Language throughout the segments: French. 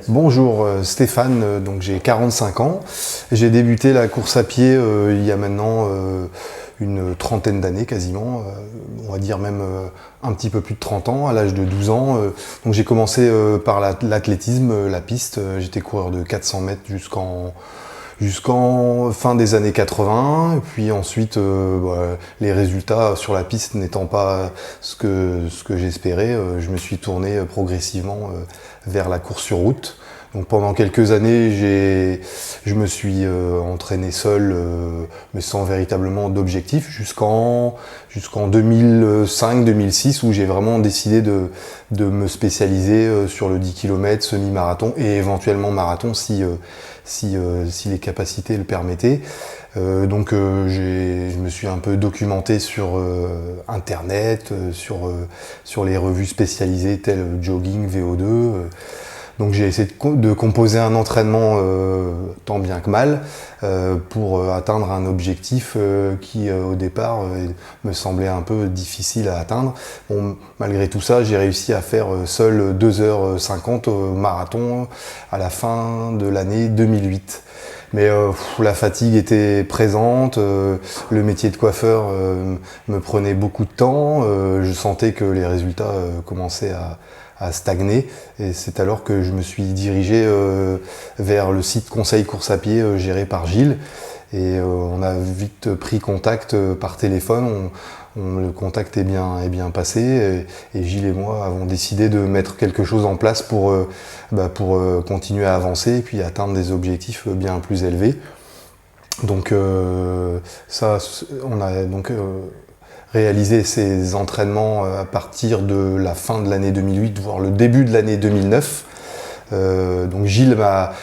Bonjour Stéphane, donc j'ai 45 ans. J'ai débuté la course à pied il y a maintenant une trentaine d'années quasiment, on va dire même un petit peu plus de 30 ans, à l'âge de 12 ans. Donc j'ai commencé par l'athlétisme, la piste. J'étais coureur de 400 mètres jusqu'en fin des années 80, et puis ensuite les résultats sur la piste n'étant pas ce que j'espérais, je me suis tourné progressivement vers la course sur route. Donc pendant quelques années, je me suis entraîné seul, mais sans véritablement d'objectif, jusqu'en 2005-2006, où j'ai vraiment décidé de me spécialiser sur le 10 km, semi-marathon et éventuellement marathon si les capacités le permettaient. Je me suis un peu documenté sur internet, sur les revues spécialisées telles Jogging, VO2. Donc j'ai essayé de composer un entraînement tant bien que mal pour atteindre un objectif qui au départ me semblait un peu difficile à atteindre. Bon, malgré tout ça, j'ai réussi à faire seul 2h50 au marathon à la fin de l'année 2008. Mais la fatigue était présente, le métier de coiffeur me prenait beaucoup de temps, je sentais que les résultats commençaient à stagner, et c'est alors que je me suis dirigé vers le site Conseil Course à Pied géré par Gilles, et on a vite pris contact par téléphone. Le contact est bien passé, et Gilles et moi avons décidé de mettre quelque chose en place pour continuer à avancer et puis atteindre des objectifs bien plus élevés. Donc on a réalisé ces entraînements à partir de la fin de l'année 2008, voire le début de l'année 2009. Donc Gilles m'a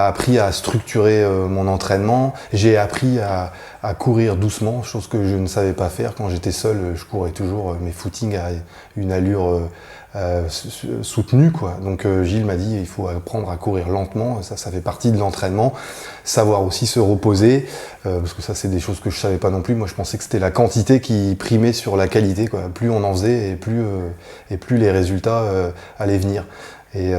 appris à structurer mon entraînement. J'ai appris à courir doucement, chose que je ne savais pas faire. Quand j'étais seul, je courais toujours mes footings à une allure soutenue, quoi. Donc Gilles m'a dit il faut apprendre à courir lentement, ça fait partie de l'entraînement. Savoir aussi se reposer, parce que ça c'est des choses que je savais pas non plus. Moi je pensais que c'était la quantité qui primait sur la qualité, quoi. Plus on en faisait et plus les résultats allaient venir. Et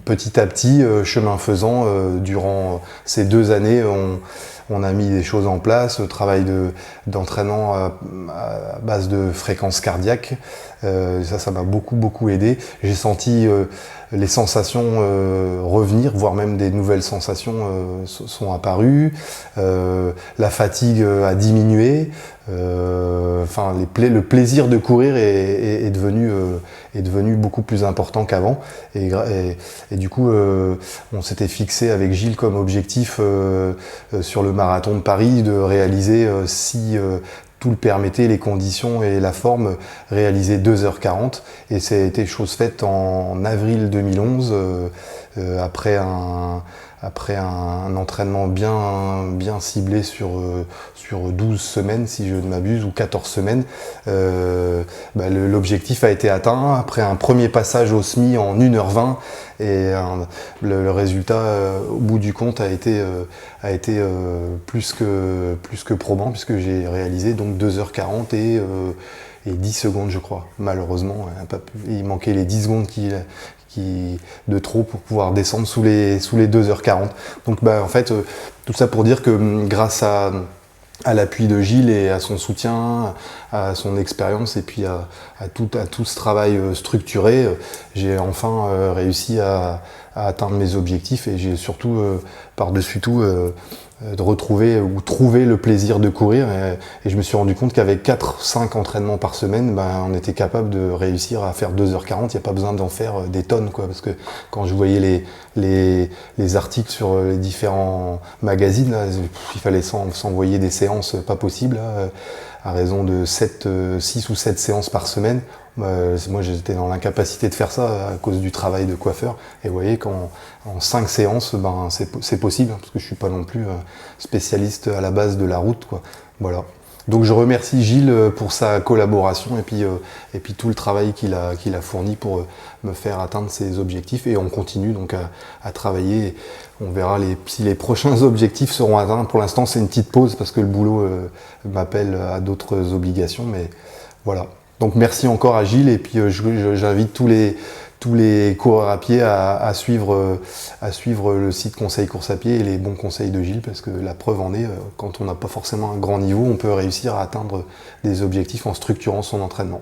petit à petit, chemin faisant, durant ces 2 années, on a mis des choses en place, travail d'entraînement à base de fréquence cardiaque. Ça m'a beaucoup aidé. J'ai senti les sensations revenir, voire même des nouvelles sensations sont apparues. La fatigue a diminué. Le plaisir de courir est devenu beaucoup plus important qu'avant. Et du coup, on s'était fixé avec Gilles comme objectif sur le marathon de Paris de réaliser, si tout le permettait, les conditions et la forme, réaliser 2h40. Et ça a été chose faite en avril 2011, après un entraînement bien ciblé sur 12 semaines, si je ne m'abuse, ou 14 semaines. L'objectif a été atteint après un premier passage au SMI en 1h20, et le résultat au bout du compte a été plus que probant, puisque j'ai réalisé donc 2h40 et 10 secondes, je crois. Malheureusement, il manquait les 10 secondes de trop pour pouvoir descendre sous les 2h40. Donc en fait, tout ça pour dire que grâce à l'appui de Gilles et à son soutien, à son expérience, et puis à tout ce travail structuré, j'ai enfin réussi à atteindre mes objectifs, et j'ai surtout, par-dessus tout, de retrouver ou trouver le plaisir de courir, et je me suis rendu compte qu'avec 4-5 entraînements par semaine, on était capable de réussir à faire 2h40. Il n'y a pas besoin d'en faire des tonnes, quoi, parce que quand je voyais les articles sur les différents magazines, là, il fallait s'envoyer des séances pas possibles, là, à raison de 6 ou 7 séances par semaine. Moi j'étais dans l'incapacité de faire ça à cause du travail de coiffeur, et vous voyez qu'en 5 séances c'est possible, parce que je suis pas non plus spécialiste à la base de la route, quoi. Voilà. Donc je remercie Gilles pour sa collaboration, et puis tout le travail qu'il a fourni pour me faire atteindre ces objectifs, et on continue donc à travailler. On verra si les prochains objectifs seront atteints. Pour l'instant c'est une petite pause parce que le boulot m'appelle à d'autres obligations, mais voilà. Donc merci encore à Gilles, et puis j'invite tous tous les coureurs à pied à suivre le site Conseil Course à Pied et les bons conseils de Gilles, parce que la preuve en est, quand on n'a pas forcément un grand niveau, on peut réussir à atteindre des objectifs en structurant son entraînement.